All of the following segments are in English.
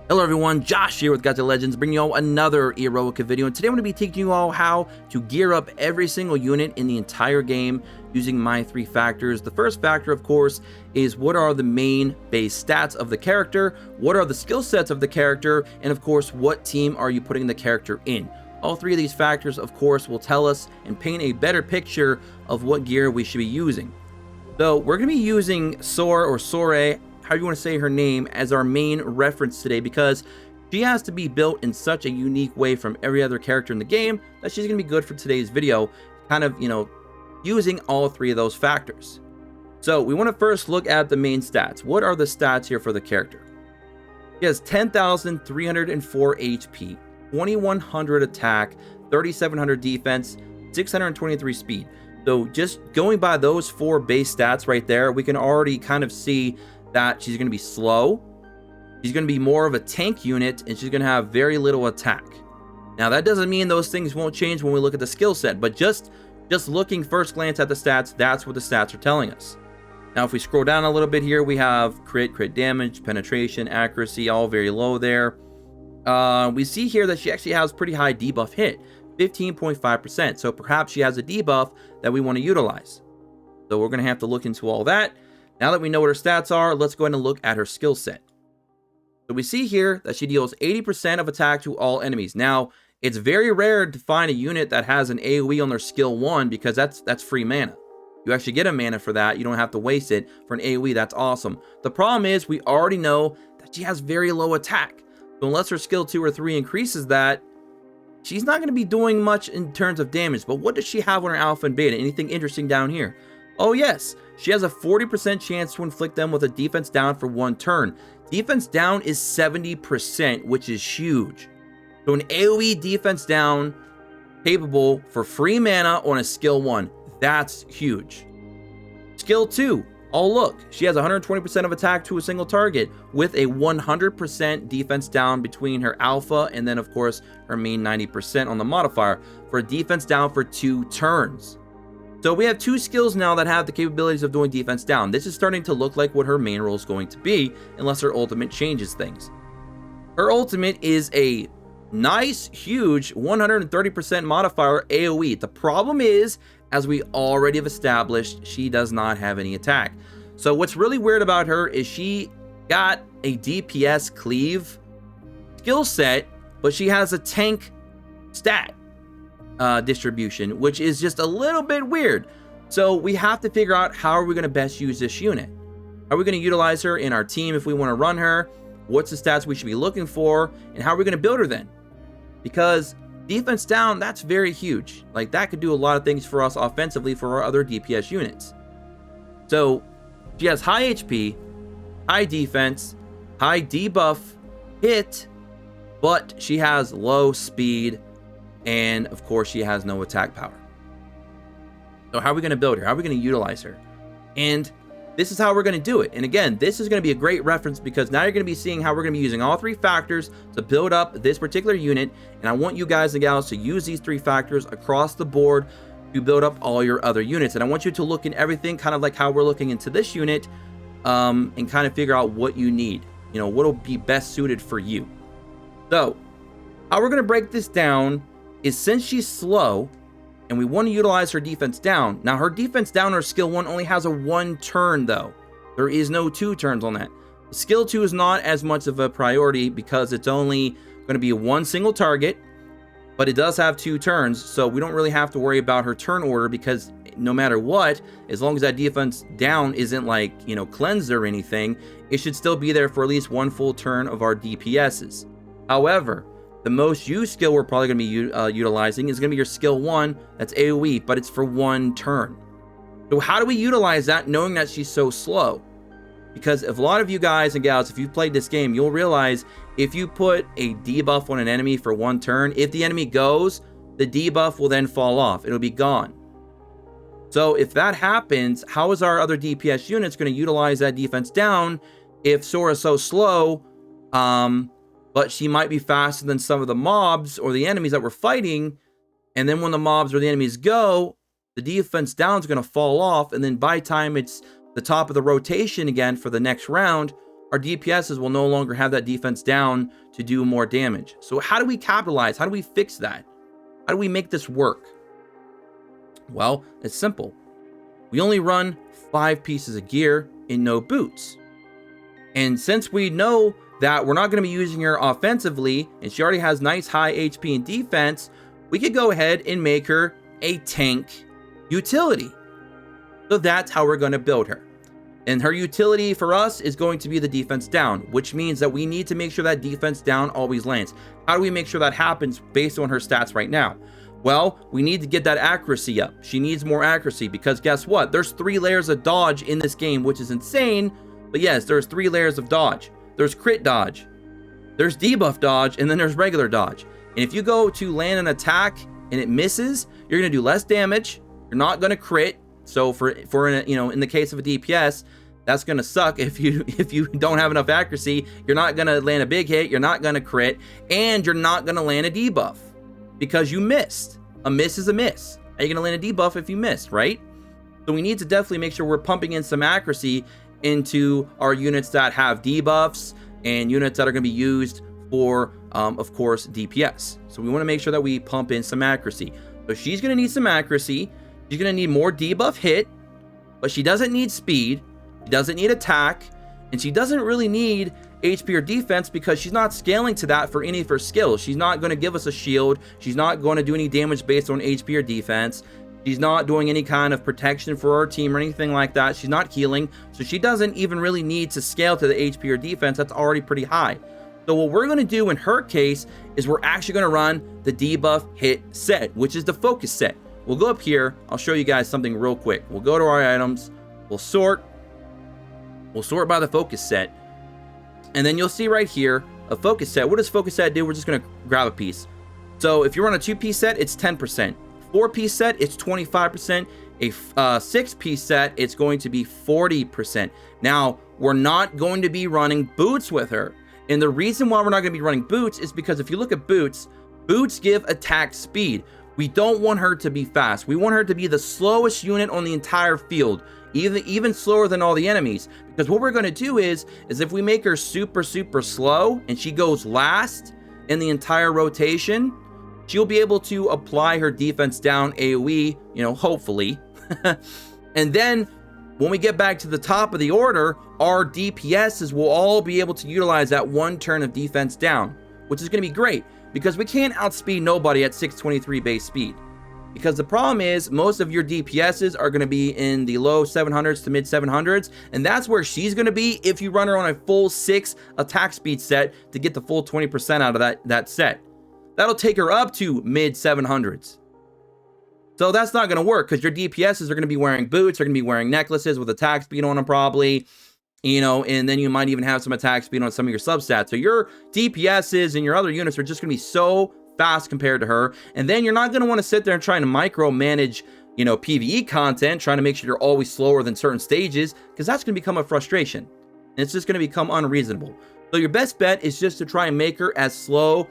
Hello everyone, Josh here with Guys of Legends, bringing you all another Eroica video, and today I'm going to be teaching you all how to gear up every single unit in the entire game using my 3 factors. The first factor, of course, is what are the main base stats of the character, what are the skill sets of the character, and of course, what team are you putting the character in. All 3 of these factors, of course, will tell us and paint a better picture of what gear we should be using. So we're going to be using Sora or Sore, how you want to say her name, as our main reference today because she has to be built in such a unique way from every other character in the game that she's going to be good for today's video, kind of, using all 3 of those factors. So we want to first look at the main stats. What are the stats here for the character? She has 10,304 HP, 2,100 attack, 3,700 defense, 623 speed. So just going by those 4 base stats right there, we can already kind of see that she's going to be slow, she's going to be more of a tank unit, and she's going to have very little attack. Now that doesn't mean those things won't change when we look at the skill set, but just looking first glance at the stats, that's what the stats are telling us. Now if we scroll down a little bit here, we have crit damage, penetration, accuracy, all very low there. We see here that she actually has pretty high debuff hit, 15.5%, so perhaps she has a debuff that we want to utilize. So we're going to have to look into all that. Now that we know what her stats are, let's go ahead and look at her skill set. So we see here that she deals 80% of attack to all enemies. Now, it's very rare to find a unit that has an AoE on their skill 1 because that's free mana. You actually get a mana for that. You don't have to waste it for an AoE. That's awesome. The problem is we already know that she has very low attack. So unless her skill 2 or 3 increases that, she's not going to be doing much in terms of damage. But what does she have on her alpha and beta? Anything interesting down here? Oh yes, she has a 40% chance to inflict them with a defense down for 1 turn. Defense down is 70%, which is huge. So an AoE defense down capable for free mana on a skill 1. That's huge. Skill 2. Oh look, she has 120% of attack to a single target with a 100% defense down between her alpha and then of course her main 90% on the modifier for a defense down for 2 turns. So we have 2 skills now that have the capabilities of doing defense down. This is starting to look like what her main role is going to be, unless her ultimate changes things. Her ultimate is a nice, huge 130% modifier AoE. The problem is, as we already have established, she does not have any attack. So what's really weird about her is she got a DPS cleave skill set, but she has a tank stat distribution, which is just a little bit weird. So we have to figure out how are we going to best use this unit. Are we going to utilize her in our team if we want to run her? What's the stats we should be looking for? And how are we going to build her then? Because defense down, that's very huge. Like that could do a lot of things for us offensively for our other DPS units. So she has high HP, high defense, high debuff hit, but she has low speed. And of course, she has no attack power. So how are we going to build her? How are we going to utilize her? And this is how we're going to do it. And again, this is going to be a great reference because now you're going to be seeing how we're going to be using all 3 factors to build up this particular unit. And I want you guys and gals to use these 3 factors across the board to build up all your other units. And I want you to look in everything kind of like how we're looking into this unit and kind of figure out what you need. What will be best suited for you. So how we're going to break this down is since she's slow and we want to utilize her defense down. Now her defense down or skill 1 only has a 1 turn though. There is no 2 turns on that. Skill 2 is not as much of a priority because it's only going to be 1 single target, but it does have 2 turns. So we don't really have to worry about her turn order because no matter what, as long as that defense down isn't like, cleansed or anything, it should still be there for at least 1 full turn of our DPSs. However, the most used skill we're probably going to be utilizing is going to be your skill 1, that's AoE, but it's for 1 turn. So how do we utilize that knowing that she's so slow? Because if a lot of you guys and gals, if you've played this game, you'll realize if you put a debuff on an enemy for 1 turn, if the enemy goes, the debuff will then fall off. It'll be gone. So if that happens, how is our other DPS units going to utilize that defense down if Sora's so slow? But she might be faster than some of the mobs or the enemies that we're fighting. And then when the mobs or the enemies go, the defense down is going to fall off. And then by the time it's the top of the rotation again for the next round, our DPSs will no longer have that defense down to do more damage. So how do we capitalize? How do we fix that? How do we make this work? Well, it's simple. We only run 5 pieces of gear and no boots. And since we know that we're not going to be using her offensively, and she already has nice high HP and defense, we could go ahead and make her a tank utility. So that's how we're going to build her. And her utility for us is going to be the defense down, which means that we need to make sure that defense down always lands. How do we make sure that happens based on her stats right now? Well, we need to get that accuracy up. She needs more accuracy because guess what? There's 3 layers of dodge in this game, which is insane. But yes, there's 3 layers of dodge. There's crit dodge, there's debuff dodge, and then there's regular dodge. And if you go to land an attack and it misses, you're going to do less damage. You're not going to crit. So for in the case of a DPS, that's going to suck if you don't have enough accuracy. You're not going to land a big hit, you're not going to crit, and you're not going to land a debuff because you missed. A miss is a miss. How are you going to land a debuff if you miss, right? So we need to definitely make sure we're pumping in some accuracy into our units that have debuffs and units that are going to be used for, of course, DPS. So we want to make sure that we pump in some accuracy. So she's going to need some accuracy. She's going to need more debuff hit, but she doesn't need speed. She doesn't need attack, and she doesn't really need HP or defense because she's not scaling to that for any of her skills. She's not going to give us a shield. She's not going to do any damage based on HP or defense. She's not doing any kind of protection for our team or anything like that. She's not healing, so she doesn't even really need to scale to the HP or defense. That's already pretty high. So what we're going to do in her case is we're actually going to run the debuff hit set, which is the focus set. We'll go up here. I'll show you guys something real quick. We'll go to our items. We'll sort by the focus set. And then you'll see right here a focus set. What does focus set do? We're just going to grab a piece. So if you run a 2-piece set, it's 10%. 4-piece set, it's 25%. A 6-piece set, it's going to be 40%. Now, we're not going to be running boots with her. And the reason why we're not going to be running boots is because if you look at boots, boots give attack speed. We don't want her to be fast. We want her to be the slowest unit on the entire field, even slower than all the enemies. Because what we're going to do is if we make her super slow and she goes last in the entire rotation, she'll be able to apply her defense down AoE, hopefully. And then when we get back to the top of the order, our DPSs will all be able to utilize that 1 turn of defense down, which is going to be great because we can't outspeed nobody at 623 base speed. Because the problem is most of your DPSs are going to be in the low 700s to mid 700s, and that's where she's going to be if you run her on a full 6 attack speed set to get the full 20% out of that set. That'll take her up to mid 700s. So that's not going to work because your DPSs are going to be wearing boots, are going to be wearing necklaces with attack speed on them probably, and then you might even have some attack speed on some of your substats. So your DPSs and your other units are just going to be so fast compared to her. And then you're not going to want to sit there and try to micromanage, PvE content, trying to make sure you're always slower than certain stages, because that's going to become a frustration. And it's just going to become unreasonable. So your best bet is just to try and make her as slow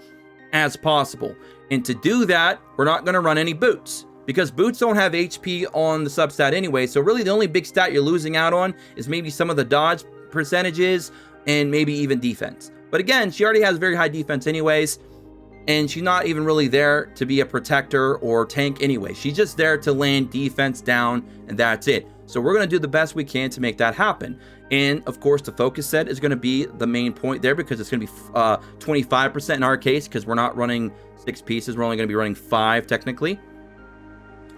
as possible. And to do that, we're not going to run any boots because boots don't have HP on the substat anyway. So really the only big stat you're losing out on is maybe some of the dodge percentages and maybe even defense. But again, she already has very high defense anyways, and she's not even really there to be a protector or tank anyway. She's just there to land defense down, and that's it. So we're going to do the best we can to make that happen. And of course, the focus set is going to be the main point there because it's going to be 25% in our case because we're not running 6 pieces. We're only going to be running 5 technically.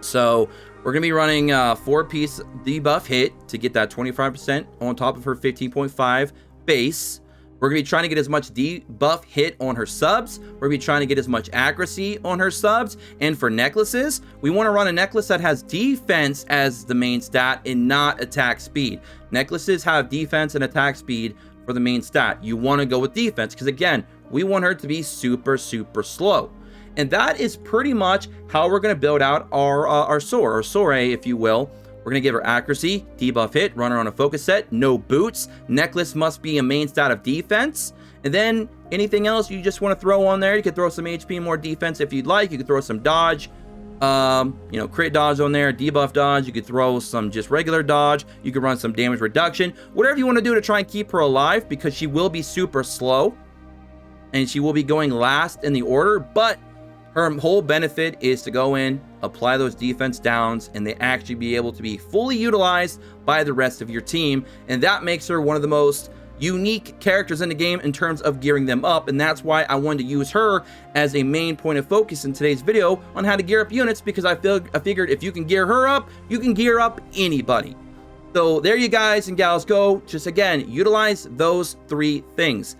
So we're going to be running 4-piece debuff hit to get that 25% on top of her 15.5 base. We're going to be trying to get as much debuff hit on her subs. We're going to be trying to get as much accuracy on her subs. And for necklaces, we want to run a necklace that has defense as the main stat and not attack speed. Necklaces have defense and attack speed for the main stat. You want to go with defense because, again, we want her to be super slow. And that is pretty much how we're going to build out our Soray, if you will. We're going to give her accuracy, debuff hit, run her on a focus set, no boots. Necklace must be a main stat of defense. And then anything else you just want to throw on there, you could throw some HP, more defense if you'd like. You could throw some dodge. you know, crit dodge on there, debuff dodge. You could throw some just regular dodge. You could run some damage reduction, whatever you want to do to try and keep her alive, because she will be super slow and she will be going last in the order. But her whole benefit is to go in, apply those defense downs, and they actually be able to be fully utilized by the rest of your team. And that makes her one of the most unique characters in the game in terms of gearing them up, and that's why I wanted to use her as a main point of focus in today's video on how to gear up units, because I figured if you can gear her up, you can gear up anybody. So there you guys and gals go. Just again, utilize those 3 things.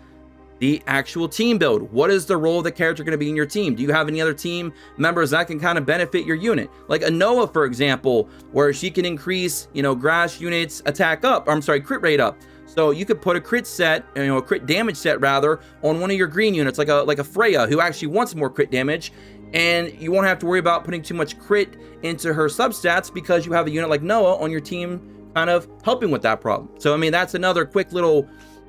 The actual team build. What is the role of the character going to be in your team? Do you have any other team members that can kind of benefit your unit? Like a Noah, for example, where she can increase, you know, grass units attack up, or I'm sorry, crit rate up. So you could put a crit set, you know, a crit damage set rather, on one of your green units, like a Freya, who actually wants more crit damage, and you won't have to worry about putting too much crit into her substats because you have a unit like Noah on your team kind of helping with that problem. So I mean, that's another quick little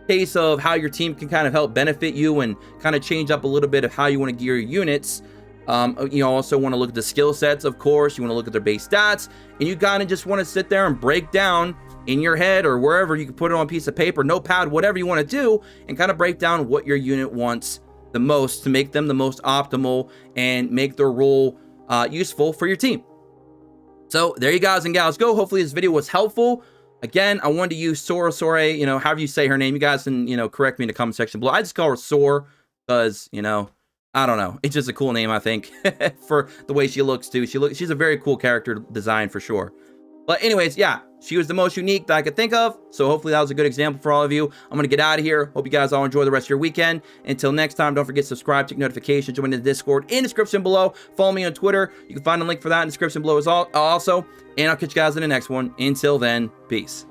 case of how your team can kind of help benefit you and kind of change up a little bit of how you want to gear your units. You also want to look at the skill sets, of course. You want to look at their base stats, and you kind of just want to sit there and break down in your head or wherever you can put it on a piece of paper, notepad, whatever you want to do, and kind of break down what your unit wants the most to make them the most optimal and make their role useful for your team. So there you guys and gals go. Hopefully this video was helpful. Again, I wanted to use Sora, you know, however you say her name. You guys can, you know, correct me in the comment section below. I just call her Sora because, you know, I don't know. It's just a cool name, I think, for the way she looks too. She's a very cool character design for sure. But anyways, yeah, she was the most unique that I could think of. So hopefully that was a good example for all of you. I'm going to get out of here. Hope you guys all enjoy the rest of your weekend. Until next time, don't forget to subscribe, check notifications, join the Discord in the description below. Follow me on Twitter. You can find a link for that in the description below as also. And I'll catch you guys in the next one. Until then, peace.